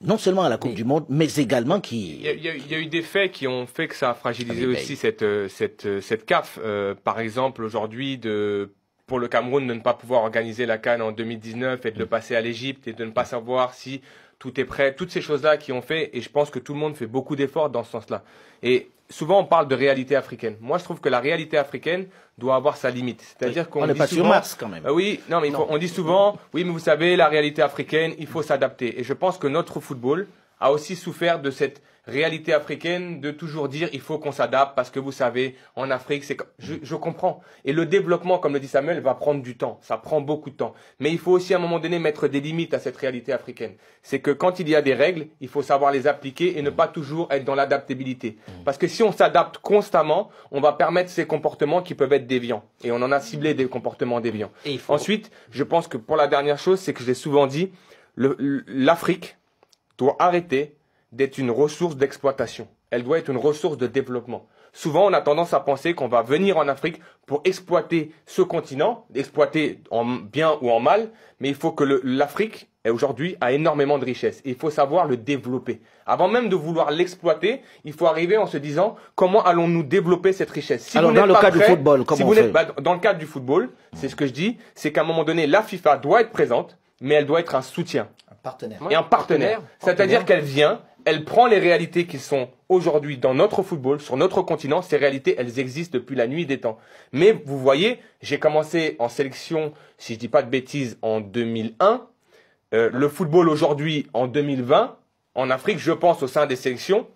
non seulement à la Coupe du Monde, mais également qui... Il y a eu des faits qui ont fait que ça a fragilisé aussi cette CAF. Par exemple, aujourd'hui, pour le Cameroun de ne pas pouvoir organiser la CAN en 2019 et de le passer à l'Égypte et de ne pas savoir si tout est prêt. Toutes ces choses-là qui ont fait, et je pense que tout le monde fait beaucoup d'efforts dans ce sens-là. Et souvent, on parle de réalité africaine. Moi, je trouve que la réalité africaine doit avoir sa limite. C'est-à-dire qu'on n'est pas sur Mars quand même. Oui, non, mais on dit souvent, oui, mais vous savez, la réalité africaine, il faut s'adapter. Et je pense que notre football a aussi souffert de cette réalité africaine de toujours dire il faut qu'on s'adapte parce que vous savez, en Afrique, je comprends. Et le développement, comme le dit Samuel, va prendre du temps. Ça prend beaucoup de temps. Mais il faut aussi à un moment donné mettre des limites à cette réalité africaine. C'est que quand il y a des règles, il faut savoir les appliquer et ne pas toujours être dans l'adaptabilité. Parce que si on s'adapte constamment, on va permettre ces comportements qui peuvent être déviants. Et on en a ciblé des comportements déviants. Ensuite, je pense que pour la dernière chose, c'est que je l'ai souvent dit, l'Afrique doit arrêter d'être une ressource d'exploitation. Elle doit être une ressource de développement. Souvent, on a tendance à penser qu'on va venir en Afrique pour exploiter ce continent, exploiter en bien ou en mal, mais il faut que l'Afrique, aujourd'hui, a énormément de richesses. Et il faut savoir le développer. Avant même de vouloir l'exploiter, il faut arriver en se disant comment allons-nous développer cette richesse. Si alors, dans le cadre du football, comment on fait ? Dans le cadre du football, c'est ce que je dis, c'est qu'à un moment donné, la FIFA doit être présente, mais elle doit être un soutien. Un partenaire. Et un partenaire. C'est-à-dire qu'elle vient, elle prend les réalités qui sont aujourd'hui dans notre football, sur notre continent. Ces réalités, elles existent depuis la nuit des temps. Mais vous voyez, j'ai commencé en sélection, si je dis pas de bêtises, en 2001. Le football aujourd'hui, en 2020, en Afrique, je pense au sein des sélections,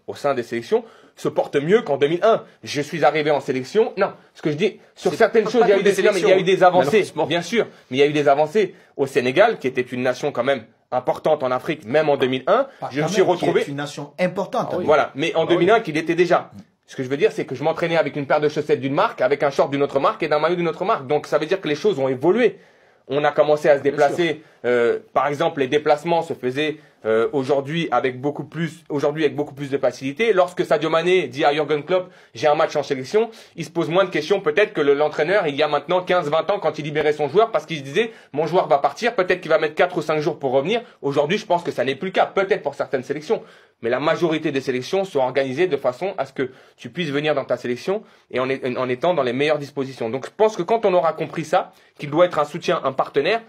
se porte mieux qu'en 2001. Je suis arrivé en sélection. Non, ce que je dis, sur certaines choses, il y a eu des avancées, bien sûr. Mais il y a eu des avancées au Sénégal, qui était une nation quand même importante en Afrique, même en 2001. Je me suis retrouvé. C'est une nation importante. Voilà, mais en 2001, qu'il était déjà. Ce que je veux dire, c'est que je m'entraînais avec une paire de chaussettes d'une marque, avec un short d'une autre marque et d'un maillot d'une autre marque. Donc ça veut dire que les choses ont évolué. On a commencé à se déplacer. Par exemple, les déplacements se faisaient aujourd'hui avec beaucoup plus de facilité. Lorsque Sadio Mané dit à Jürgen Klopp, j'ai un match en sélection, il se pose moins de questions peut-être que l'entraîneur il y a maintenant 15-20 ans quand il libérait son joueur parce qu'il se disait, mon joueur va partir, peut-être qu'il va mettre 4 ou 5 jours pour revenir. Aujourd'hui, je pense que ça n'est plus le cas, peut-être pour certaines sélections. Mais la majorité des sélections sont organisées de façon à ce que tu puisses venir dans ta sélection et en étant dans les meilleures dispositions. Donc je pense que quand on aura compris ça, qu'il doit être un soutien, un partenaire,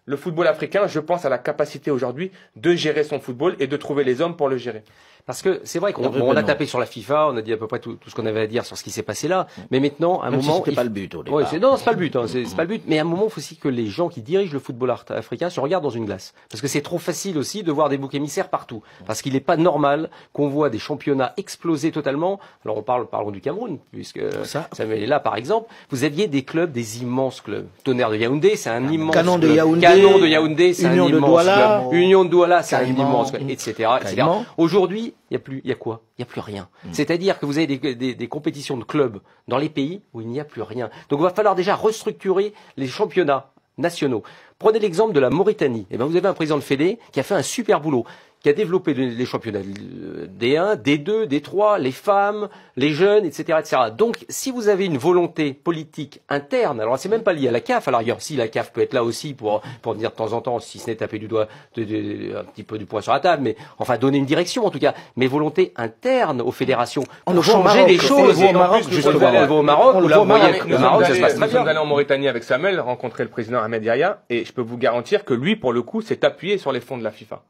le football africain, je pense, a la capacité aujourd'hui de gérer son football et de trouver les hommes pour le gérer. Parce que c'est vrai qu'on a tapé sur la FIFA, on a dit à peu près tout ce qu'on avait à dire sur ce qui s'est passé là. Mais maintenant, à un moment, c'était pas le but au départ. Ouais, non, c'est pas le but. C'est pas le but. Mais à un moment, il faut aussi que les gens qui dirigent le football africain se regardent dans une glace. Parce que c'est trop facile aussi de voir des boucs émissaires partout. Parce qu'il n'est pas normal qu'on voit des championnats exploser totalement. Alors parlons du Cameroun, puisque Samuel est là par exemple. Vous aviez des clubs, des immenses clubs. Tonnerre de Yaoundé, c'est un immense Canon club. de Yaoundé, c'est un immense club. Union de Douala, c'est un immense club, etc. Aujourd'hui, il y a quoi? Il n'y a plus rien. C'est-à-dire que vous avez des compétitions de clubs dans les pays où il n'y a plus rien. Donc il va falloir déjà restructurer les championnats nationaux. Prenez l'exemple de la Mauritanie. Eh ben, vous avez un président de Fédé qui a fait un super boulot, qui a développé les championnats D1, D2, D3, les femmes, les jeunes, etc., etc. Donc, si vous avez une volonté politique interne, alors c'est même pas lié à la CAF, à l'arrière, si la CAF peut être là aussi pour dire de temps en temps, si ce n'est taper du doigt, un petit peu du poing sur la table, mais enfin donner une direction en tout cas, mais volonté interne aux fédérations pour changer les choses. On le voit au Maroc, où là, vous voyez que le Maroc, ça se passe très bien. Nous sommes allés en Mauritanie avec Samuel, rencontrer le président Ahmed Yahya, et je peux vous garantir que lui, pour le coup, s'est appuyé sur les fonds de la FIFA.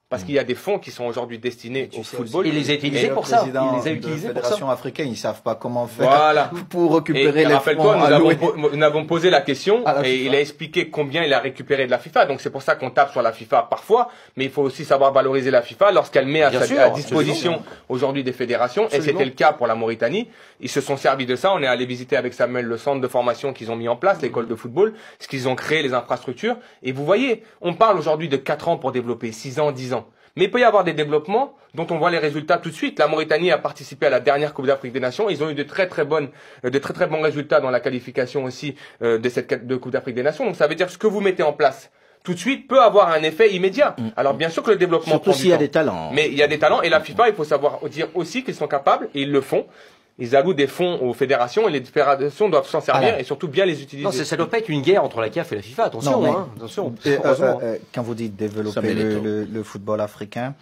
Parce qu'il y a des fonds qui sont aujourd'hui destinés au football. Il les a utilisés pour ça. Il les a utilisés pour ça. Fédération africaine, ils savent pas comment faire pour récupérer les fonds. Rappelle-toi, nous avons posé la question et il a expliqué combien il a récupéré de la FIFA. Donc c'est pour ça qu'on tape sur la FIFA parfois, mais il faut aussi savoir valoriser la FIFA lorsqu'elle met à disposition aujourd'hui des fédérations. Absolument. Et c'était le cas pour la Mauritanie. Ils se sont servis de ça. On est allé visiter avec Samuel le centre de formation qu'ils ont mis en place, l'école de football, ce qu'ils ont créé, les infrastructures. Et vous voyez, on parle aujourd'hui de 4 ans pour développer, 6 ans, 10 ans. Mais il peut y avoir des développements dont on voit les résultats tout de suite. La Mauritanie a participé à la dernière Coupe d'Afrique des Nations. Ils ont eu de très très bons résultats dans la qualification aussi de cette Coupe d'Afrique des Nations. Donc ça veut dire que ce que vous mettez en place tout de suite peut avoir un effet immédiat. Alors bien sûr que le développement prend du temps. Surtout s'il y a des talents. Mais il y a des talents et la FIFA, il faut savoir dire aussi qu'ils sont capables et ils le font. Ils allouent des fonds aux fédérations et les fédérations doivent s'en servir et surtout bien les utiliser. Non, ça doit pas être une guerre entre la CAF et la FIFA. Attention, non, attention. Quand vous dites développer le football africain,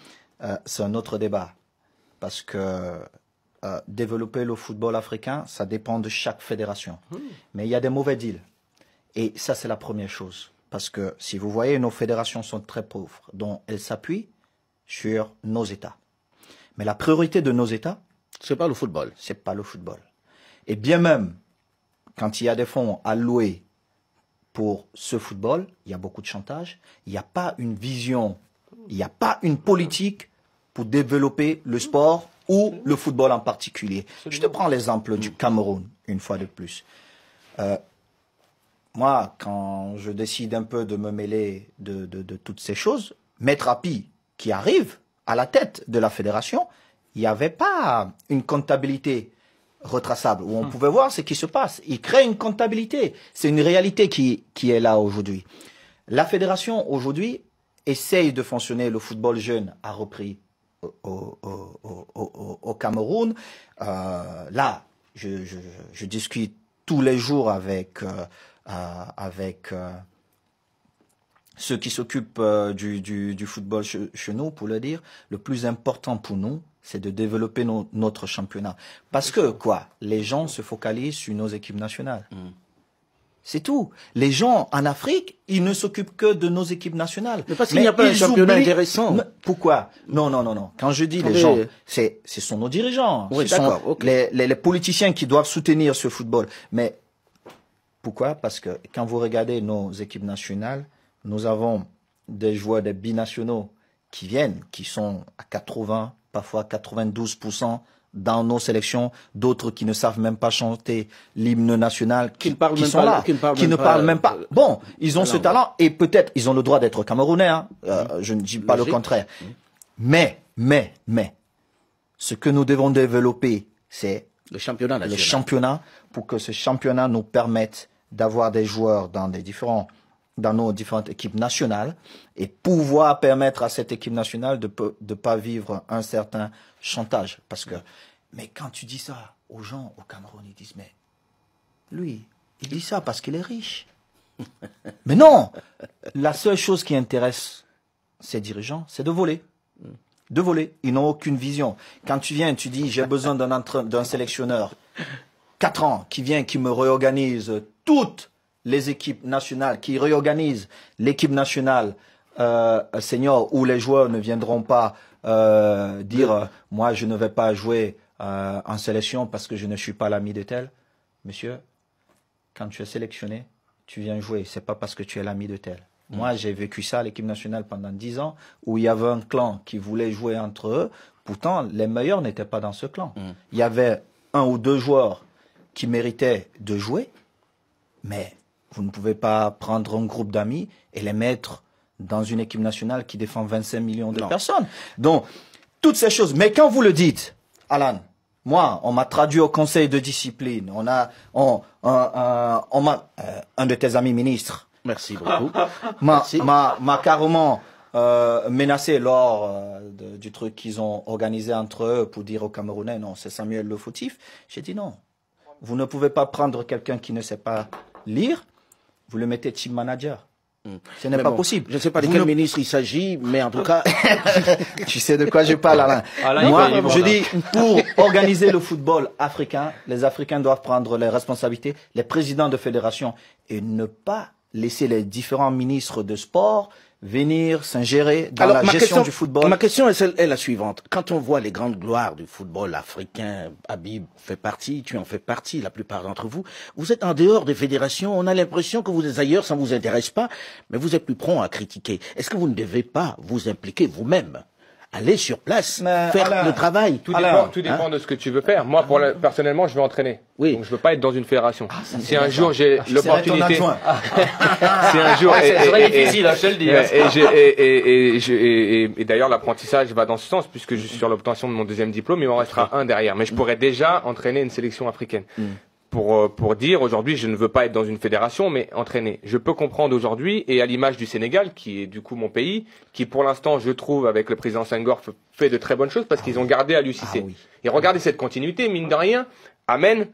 c'est un autre débat. Parce que développer le football africain, ça dépend de chaque fédération. Mais il y a des mauvais deals. Et ça, c'est la première chose. Parce que si vous voyez, nos fédérations sont très pauvres. Donc, elles s'appuient sur nos États. Mais la priorité de nos États, c'est pas le football. C'est pas le football. Et bien même, quand il y a des fonds alloués pour ce football, il y a beaucoup de chantage. Il n'y a pas une vision, il n'y a pas une politique pour développer le sport ou le football en particulier. Je te prends l'exemple du Cameroun, une fois de plus. Moi, quand je décide un peu de me mêler de toutes ces choses, Maître Api, qui arrive à la tête de la fédération, il n'y avait pas une comptabilité retraçable où on pouvait voir ce qui se passe. Il crée une comptabilité. C'est une réalité qui est là aujourd'hui. La fédération, aujourd'hui, essaye de fonctionner. Le football jeune a repris au Cameroun. Là, je discute tous les jours avec ceux qui s'occupent du football chez nous, pour le dire. Le plus important pour nous, c'est de développer notre championnat. Parce que, les gens se focalisent sur nos équipes nationales. C'est tout. Les gens en Afrique, ils ne s'occupent que de nos équipes nationales. Mais parce qu'il n'y a pas un championnat intéressant. Pourquoi? Non. Quand je dis les gens, ce sont nos dirigeants. Oui, ce sont les politiciens qui doivent soutenir ce football. Mais pourquoi? Parce que quand vous regardez nos équipes nationales, nous avons des joueurs des binationaux qui sont à 80, parfois 92% dans nos sélections, d'autres qui ne savent même pas chanter l'hymne national, qui ne parlent même pas. Bon, ils ont ce talent et peut-être ils ont le droit d'être camerounais, je ne dis pas le contraire. Mais, ce que nous devons développer, c'est le championnat national. Le championnat, pour que ce championnat nous permette d'avoir des joueurs dans nos différentes équipes nationales et pouvoir permettre à cette équipe nationale de pas vivre un certain chantage. Mais quand tu dis ça aux gens au Cameroun, ils disent, mais lui, il dit ça parce qu'il est riche. Mais non! La seule chose qui intéresse ces dirigeants, c'est de voler. De voler. Ils n'ont aucune vision. Quand tu viens, tu dis, j'ai besoin d'un sélectionneur. 4 ans, qui vient, qui me réorganise toutes les équipes nationales, qui réorganisent l'équipe nationale senior où les joueurs ne viendront pas dire moi je ne vais pas jouer en sélection parce que je ne suis pas l'ami de tel. Monsieur, quand tu es sélectionné, tu viens jouer, c'est pas parce que tu es l'ami de tel. Moi, j'ai vécu ça à l'équipe nationale pendant 10 ans où il y avait un clan qui voulait jouer entre eux. Pourtant, les meilleurs n'étaient pas dans ce clan. Il y avait 1 ou 2 joueurs qui méritaient de jouer, mais vous ne pouvez pas prendre un groupe d'amis et les mettre dans une équipe nationale qui défend 25 millions de personnes. Donc, toutes ces choses. Mais quand vous le dites, Alan, moi, on m'a traduit au conseil de discipline. On m'a un de tes amis ministres. Merci beaucoup. m'a carrément menacé lors du truc qu'ils ont organisé entre eux pour dire aux Camerounais, non, c'est Samuel le fautif. J'ai dit non. Vous ne pouvez pas prendre quelqu'un qui ne sait pas lire, vous le mettez team manager. Ce n'est pas possible. Je ne sais pas de quel ministre il s'agit, mais en tout cas... Tu sais de quoi je parle, Alain. Moi, je dis, pour organiser le football africain, les Africains doivent prendre les responsabilités, les présidents de fédération, et ne pas laisser les différents ministres de sport venir s'ingérer dans la gestion du football. Ma question est la suivante. Quand on voit les grandes gloires du football africain, Habib fait partie, tu en fais partie, la plupart d'entre vous, vous êtes en dehors des fédérations, on a l'impression que vous êtes ailleurs, ça ne vous intéresse pas, mais vous êtes plus prompt à critiquer. Est-ce que vous ne devez pas vous impliquer vous-même? Aller sur place, faire le travail. Tout dépend de ce que tu veux faire. Moi, personnellement, je veux entraîner. Oui. Donc, je veux pas être dans une fédération. Si un jour j'ai l'opportunité, si un jour, c'est très difficile, je te le dis. Et d'ailleurs, l'apprentissage va dans ce sens, puisque je suis sur l'obtention de mon deuxième diplôme, il m'en restera un derrière. Mais je pourrais déjà entraîner une sélection africaine. Pour dire aujourd'hui je ne veux pas être dans une fédération mais entraîner. Je peux comprendre aujourd'hui et à l'image du Sénégal qui est du coup mon pays qui pour l'instant je trouve avec le président Senghor fait de très bonnes choses parce qu'ils ont gardé à l'UCC. Et regardez cette continuité mine de rien amène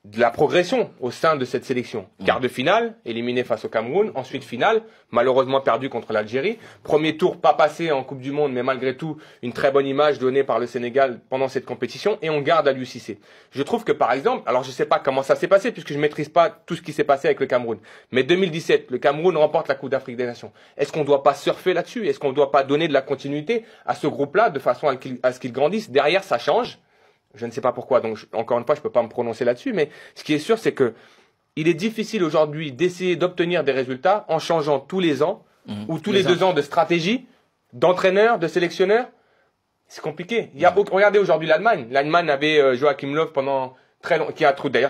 de la progression au sein de cette sélection. Quart de finale, éliminé face au Cameroun. Ensuite finale, malheureusement perdu contre l'Algérie. Premier tour, pas passé en Coupe du Monde, mais malgré tout, une très bonne image donnée par le Sénégal pendant cette compétition. Et on garde à l'UCC. Je trouve que par exemple, alors je sais pas comment ça s'est passé, puisque je maîtrise pas tout ce qui s'est passé avec le Cameroun. Mais 2017, le Cameroun remporte la Coupe d'Afrique des Nations. Est-ce qu'on doit pas surfer là-dessus? Est-ce qu'on doit pas donner de la continuité à ce groupe-là, de façon à ce qu'il grandisse? Derrière, ça change. Je ne sais pas pourquoi, donc encore une fois, je peux pas me prononcer là-dessus, mais ce qui est sûr, c'est que il est difficile aujourd'hui d'essayer d'obtenir des résultats en changeant tous les ans ou tous les 2 ans de stratégie, d'entraîneur, de sélectionneur. C'est compliqué. Regardez aujourd'hui l'Allemagne. L'Allemagne avait Joachim Löw pendant très longtemps, qui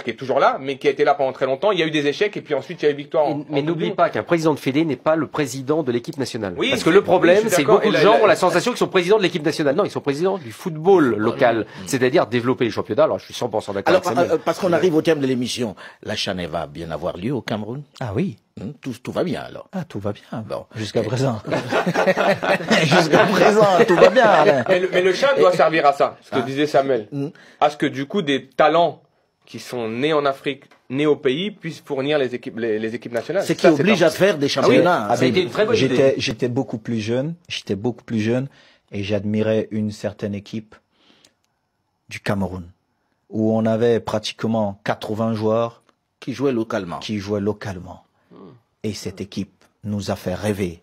est toujours là, mais qui a été là pendant très longtemps. Il y a eu des échecs et puis ensuite il y a eu victoire. Mais n'oublie pas qu'un président de fédé n'est pas le président de l'équipe nationale. Oui, parce que le problème, c'est que beaucoup de gens ont la sensation qu'ils sont présidents de l'équipe nationale. Non, ils sont présidents du football local, c'est-à-dire développer les championnats. Alors, je suis 100% d'accord avec Samuel. Parce qu'on arrive au terme de l'émission, la CHAN va bien avoir lieu au Cameroun? Ah oui. Tout va bien alors. Ah, tout va bien. Bon, jusqu'à présent. Jusqu'à présent, tout va bien. Alain. Mais le CHAN doit servir à ça, ce que disait Samuel. À ce que du coup, des talents qui sont nés en Afrique, nés au pays, puissent fournir les équipes nationales. C'est qui oblige à faire des championnats. Ah oui. C'était une très bonne idée. J'étais beaucoup plus jeune, et j'admirais une certaine équipe du Cameroun, où on avait pratiquement 80 joueurs qui jouaient localement. Et cette équipe nous a fait rêver.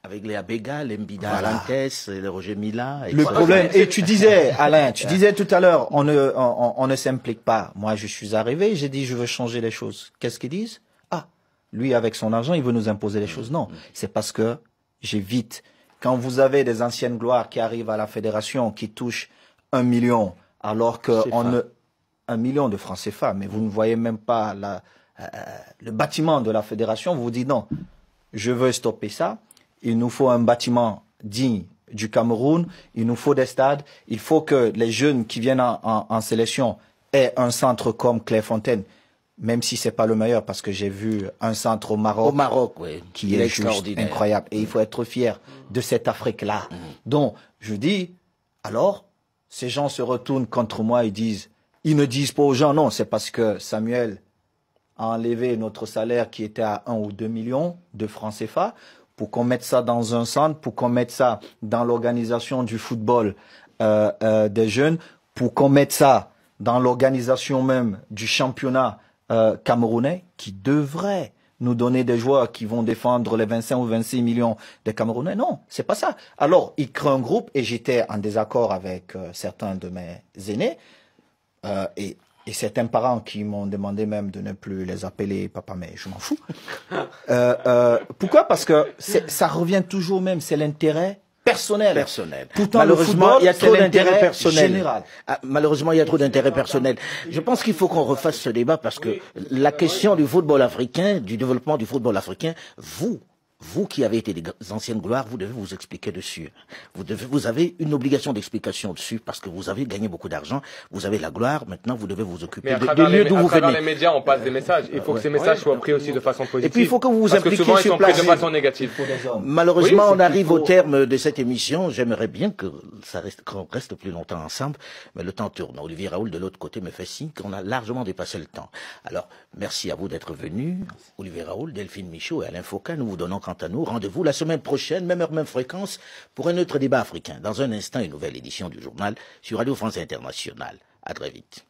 Avec les Abega, les Mbida Arantes, les Roger Mila. Le problème, et tu disais, Alain, tu disais tout à l'heure, on ne s'implique pas. Moi, je suis arrivé, j'ai dit, je veux changer les choses. Qu'est-ce qu'ils disent? Ah, lui, avec son argent, il veut nous imposer les choses. Non, c'est parce que j'évite. Quand vous avez des anciennes gloires qui arrivent à la fédération, qui touchent 1 million, alors que 1 million de francs CFA, mais vous ne voyez même pas le bâtiment de la fédération, vous vous dites non, je veux stopper ça. Il nous faut un bâtiment digne du Cameroun, il nous faut des stades, il faut que les jeunes qui viennent en sélection aient un centre comme Clairefontaine, même si c'est pas le meilleur, parce que j'ai vu un centre au Maroc oui, qui est juste incroyable. Et il faut être fier de cette Afrique-là. Donc, je dis, alors, ces gens se retournent contre moi et disent, ils ne disent pas aux gens, non, c'est parce que Samuel a enlevé notre salaire qui était à 1 ou 2 millions de francs CFA, pour qu'on mette ça dans un centre, pour qu'on mette ça dans l'organisation du football des jeunes, pour qu'on mette ça dans l'organisation même du championnat camerounais, qui devrait nous donner des joueurs qui vont défendre les 25 ou 26 millions des Camerounais. Non, c'est pas ça. Alors, ils créent un groupe, et j'étais en désaccord avec certains de mes aînés, et certains parents qui m'ont demandé même de ne plus les appeler papa, mais je m'en fous. Pourquoi? Parce que ça revient toujours même, c'est l'intérêt personnel. Pourtant, malheureusement, il y a trop d'intérêt personnel. Malheureusement, il y a trop d'intérêt personnel. Je pense qu'il faut qu'on refasse ce débat parce que la question du football africain, du développement du football africain, vous qui avez été des anciennes gloires, vous devez vous expliquer dessus. Vous avez une obligation d'explication dessus parce que vous avez gagné beaucoup d'argent, vous avez la gloire, maintenant vous devez vous occuper des lieux d'où vous venez. À travers les médias, on passe des messages. Il faut que ces messages soient pris aussi de façon positive. Et puis il faut que vous vous impliquiez sur place. Parce que souvent, ils sont pris de façon négative. Malheureusement, on arrive au terme de cette émission. J'aimerais bien qu'on reste plus longtemps ensemble, mais le temps tourne. Olivier Raoul, de l'autre côté, me fait signe qu'on a largement dépassé le temps. Alors, merci à vous d'être venus. Olivier Raoul, Delphine Michaud et Alain Foucault, nous vous donnons quant à nous rendez-vous la semaine prochaine, même heure, même fréquence, pour un autre débat africain. Dans un instant, une nouvelle édition du journal sur Radio France Internationale. À très vite.